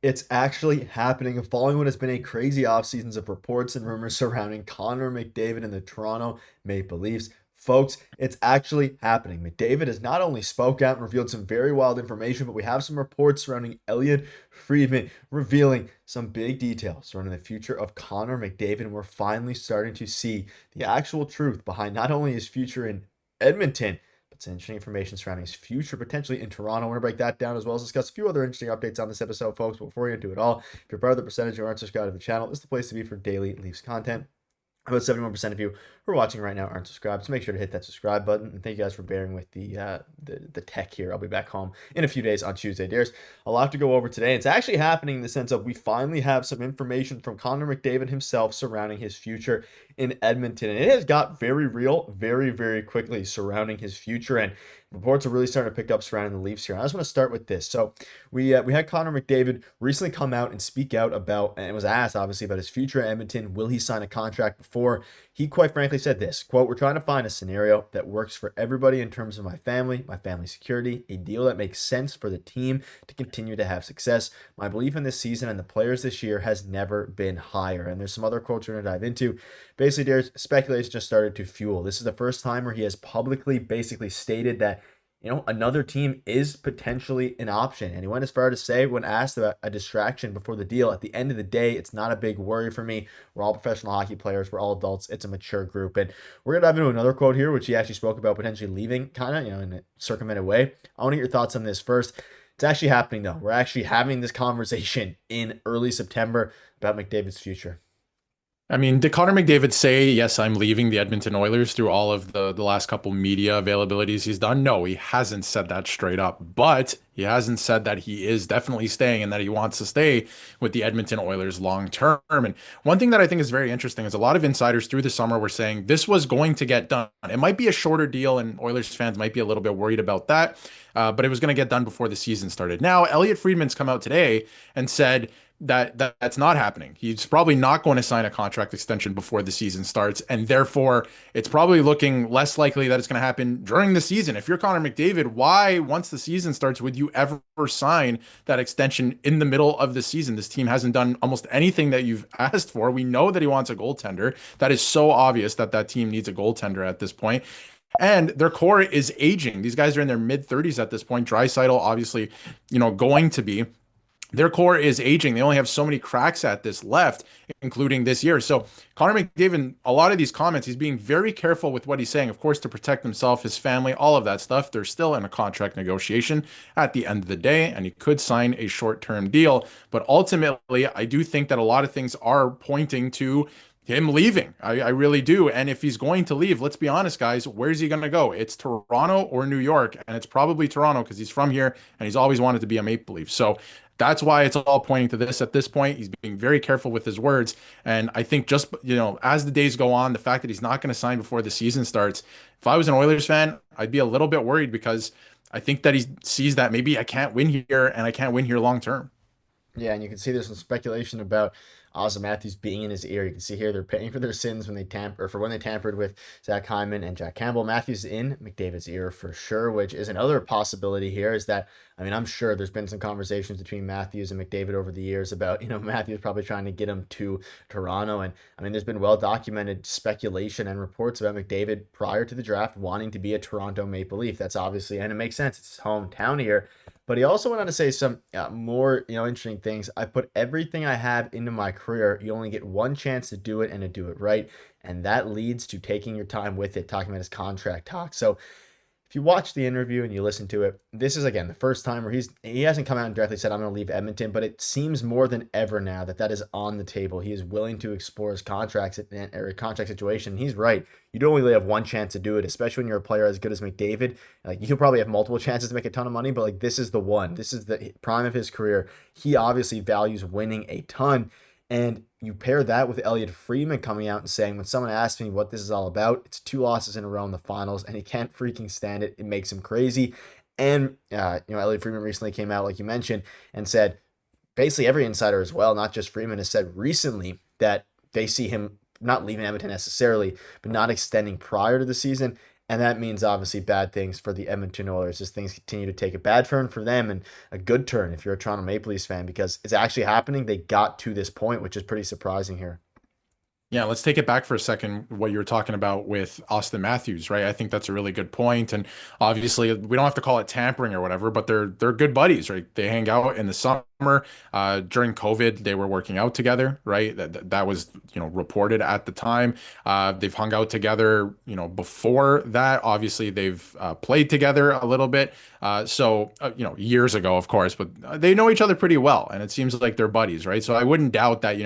It's actually happening. Following what has been a crazy offseasons of reports and rumors surrounding Connor McDavid and the Toronto Maple Leafs. Folks, it's actually happening. McDavid has not only spoke out and revealed some very wild information, but we have some reports surrounding Elliot Friedman revealing some big details surrounding the future of Connor McDavid. And we're finally starting to see the actual truth behind not only his future in Edmonton, some interesting information surrounding his future potentially in Toronto. I want to break that down as well as discuss a few other interesting updates on this episode, folks. But before we get into it all, if you're part of the percentage who aren't subscribed to the channel, this is the place to be for daily Leafs content. About 71% of you who are watching right now aren't subscribed, so make sure to hit that subscribe button. And thank you guys for bearing with the tech here. I'll be back home in a few days on Tuesday. There's a lot to go over today. It's actually happening in the sense of we finally have some information from Connor McDavid himself surrounding his future in Edmonton. And it has got very real very, very quickly surrounding his future. And reports are really starting to pick up surrounding the Leafs here. I just want to start with this. So we had Connor McDavid recently come out and speak out about, and was asked obviously about his future at Edmonton. Will he sign a contract before? He quite frankly said this, quote, "We're trying to find a scenario that works for everybody in terms of my family security, a deal that makes sense for the team to continue to have success. My belief in this season and the players this year has never been higher." And there's some other quotes we're going to dive into. Basically, there's speculation just started to fuel. This is the first time where he has publicly basically stated that another team is potentially an option. And he went as far to say, when asked about a distraction before the deal, at the end of the day, it's not a big worry for me. We're all professional hockey players. We're all adults. It's a mature group. And we're going to dive into another quote here, which he actually spoke about potentially leaving kind of, in a circumvented way. I want to get your thoughts on this first. It's actually happening, though. We're actually having this conversation in early September about McDavid's future. I mean, did Connor McDavid say, yes, I'm leaving the Edmonton Oilers through all of the last couple media availabilities he's done? No, he hasn't said that straight up, but he hasn't said that he is definitely staying and that he wants to stay with the Edmonton Oilers long term. And one thing that I think is very interesting is a lot of insiders through the summer were saying this was going to get done. It might be a shorter deal, and Oilers fans might be a little bit worried about that, but it was going to get done before the season started. Now, Elliot Friedman's come out today and said, that's not happening. He's probably not going to sign a contract extension before the season starts, and therefore it's probably looking less likely that it's going to happen during the season. If you're Connor McDavid, why, once the season starts, would you ever sign that extension in the middle of the season? This team hasn't done almost anything that you've asked for. We know that he wants a goaltender. That is so obvious that that team needs a goaltender at this point. And their core is aging. These guys are in their mid 30s at this point. Draisaitl, obviously, going to be. Their core is aging. They only have so many cracks at this left, including this year. So Connor McDavid, a lot of these comments, he's being very careful with what he's saying, of course, to protect himself, his family, all of that stuff. They're still in a contract negotiation at the end of the day, and he could sign a short-term deal. But ultimately, I do think that a lot of things are pointing to him leaving. I really do. And if he's going to leave, let's be honest, guys, where's he going to go? It's Toronto or New York. And it's probably Toronto because he's from here and he's always wanted to be a Maple Leaf. So that's why it's all pointing to this at this point. He's being very careful with his words. And I think just, as the days go on, the fact that he's not going to sign before the season starts, if I was an Oilers fan, I'd be a little bit worried because I think that he sees that maybe I can't win here and I can't win here long term. Yeah, and you can see there's some speculation about Austin Matthews being in his ear. You can see here they're paying for their sins when they tampered with Zach Hyman and Jack Campbell. Matthews in McDavid's ear for sure, which is another possibility here. Is that I'm sure there's been some conversations between Matthews and McDavid over the years about Matthews probably trying to get him to Toronto, and there's been well documented speculation and reports about McDavid prior to the draft wanting to be a Toronto Maple Leaf. That's obviously, and it makes sense. It's his hometown here. But he also went on to say some more, interesting things. I put everything I have into my career. You only get one chance to do it and to do it right. And that leads to taking your time with it, talking about his contract talk. So if you watch the interview and you listen to it, this is, again, the first time where he hasn't come out and directly said, I'm going to leave Edmonton, but it seems more than ever now that is on the table. He is willing to explore his contract situation. He's right. You don't really have one chance to do it, especially when you're a player as good as McDavid. Like, you'll probably have multiple chances to make a ton of money, but this is the one. This is the prime of his career. He obviously values winning a ton. And you pair that with Elliot Friedman coming out and saying, when someone asks me what this is all about, it's 2 losses in a row in the finals, and he can't freaking stand it. It makes him crazy. And, Elliot Friedman recently came out, like you mentioned, and said, basically every insider as well, not just Friedman, has said recently that they see him not leaving Edmonton necessarily, but not extending prior to the season. And that means obviously bad things for the Edmonton Oilers as things continue to take a bad turn for them and a good turn if you're a Toronto Maple Leafs fan, because it's actually happening. They got to this point, which is pretty surprising here. Yeah, let's take it back for a second. What you were talking about with Austin Matthews, right? I think that's a really good point. And obviously, we don't have to call it tampering or whatever, but they're good buddies, right? They hang out in the summer. During COVID, they were working out together, right? That was reported at the time. They've hung out together, before that. Obviously, they've played together a little bit. Years ago, of course, but they know each other pretty well, and it seems like they're buddies, right? So I wouldn't doubt that,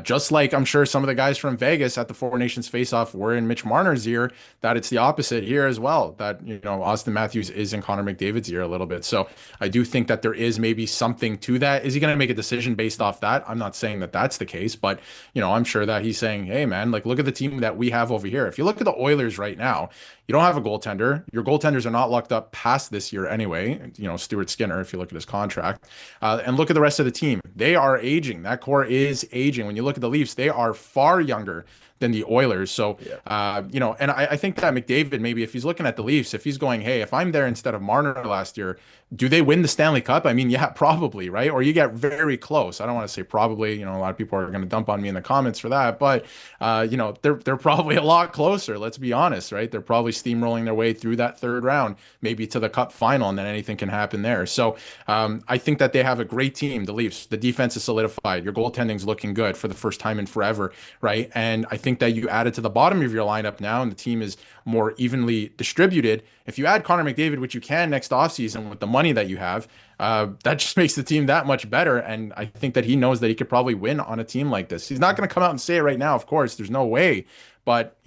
just like I'm sure some of the guys from Vegas at the Four Nations Face-Off were in Mitch Marner's ear, that it's the opposite here as well. That, Austin Matthews is in Connor McDavid's ear a little bit. So I do think that there is maybe something to that. Is he going to make a decision based off that? I'm not saying that that's the case, but, I'm sure that he's saying, hey, man, like, look at the team that we have over here. If you look at the Oilers right now, you don't have a goaltender. Your goaltenders are not locked up past this year anyway. Stuart Skinner, if you look at his contract, and look at the rest of the team. They are aging. That core is aging. When you look at the Leafs, they are far younger than the Oilers. So, Yeah. and I think that McDavid, maybe if he's looking at the Leafs, if he's going, hey, if I'm there instead of Marner last year, do they win the Stanley Cup? I mean, yeah, probably, right? Or you get very close. I don't want to say probably, a lot of people are going to dump on me in the comments for that, but, they're probably a lot closer. Let's be honest, right? They're probably steamrolling their way through that third round, maybe to the Cup final, and then anything can happen there. So, I think that they have a great team, the Leafs. The defense is solidified. Your goaltending's looking good for the first time in forever, right? And I think that you added to the bottom of your lineup now, and the team is more evenly distributed. If you add Connor McDavid, which you can next offseason with the money that you have, that just makes the team that much better. And I think that he knows that he could probably win on a team like this. He's not going to come out and say it right now, of course. There's no way. But,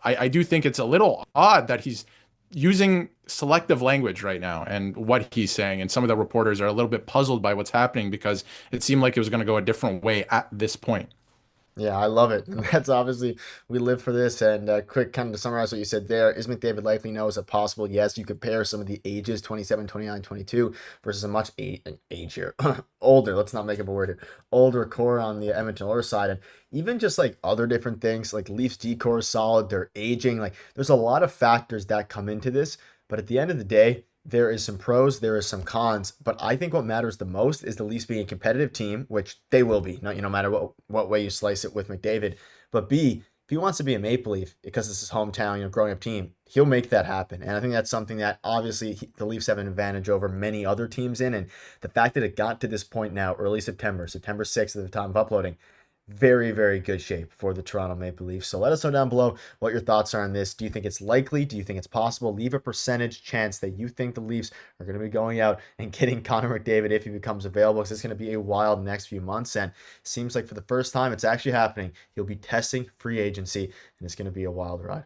I do think it's a little odd that he's using selective language right now and what he's saying. And some of the reporters are a little bit puzzled by what's happening because it seemed like it was going to go a different way at this point. Yeah, I love it. And that's obviously, we live for this. And quick, kind of to summarize what you said there, is McDavid likely? No. Is it possible? Yes. You compare some of the ages, 27, 29, 22, versus a much age here, older, let's not make up a word here, older core on the Edmonton Oilers side. And even just like other different things, like Leafs decor is solid, they're aging. Like there's a lot of factors that come into this. But at the end of the day, there is some pros, there is some cons, but I think what matters the most is the Leafs being a competitive team, which they will be, no matter what way you slice it with McDavid. But B, if he wants to be a Maple Leaf because it's his hometown, growing up team, he'll make that happen. And I think that's something that obviously the Leafs have an advantage over many other teams in. And the fact that it got to this point now, early September, September 6th at the time of uploading, very, very good shape for the Toronto Maple Leafs. So let us know down below what your thoughts are on this. Do you think it's likely? Do you think it's possible? Leave a percentage chance that you think the Leafs are going to be going out and getting Connor McDavid if he becomes available, because it's going to be a wild next few months. And seems like for the first time, it's actually happening. He'll be testing free agency, and it's going to be a wild ride.